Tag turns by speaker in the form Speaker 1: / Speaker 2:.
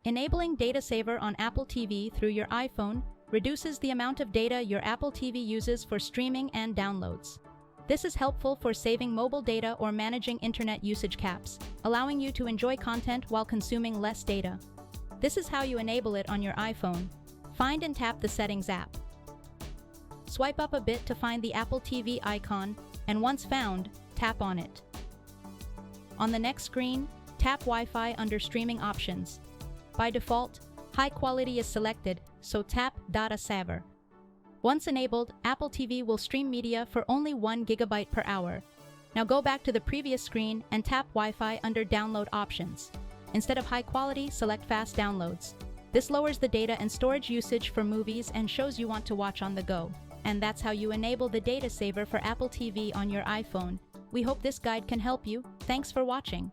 Speaker 1: Enabling Data Saver on Apple TV through your iPhone reduces the amount of data your Apple TV uses for streaming and downloads. This is helpful for saving mobile data or managing internet usage caps, allowing you to enjoy content while consuming less data. This is how you enable it on your iPhone. Find and tap the Settings app. Swipe up a bit to find the Apple TV icon, and once found, tap on it. On the next screen, tap Wi-Fi under Streaming Options. By default, High Quality is selected, so tap Data Saver. Once enabled, Apple TV will stream media for only 1 GB per hour. Now go back to the previous screen and tap Wi-Fi under Download Options. Instead of High Quality, select Fast Downloads. This lowers the data and storage usage for movies and shows you want to watch on the go. And that's how you enable the Data Saver for Apple TV on your iPhone. We hope this guide can help you. Thanks for watching.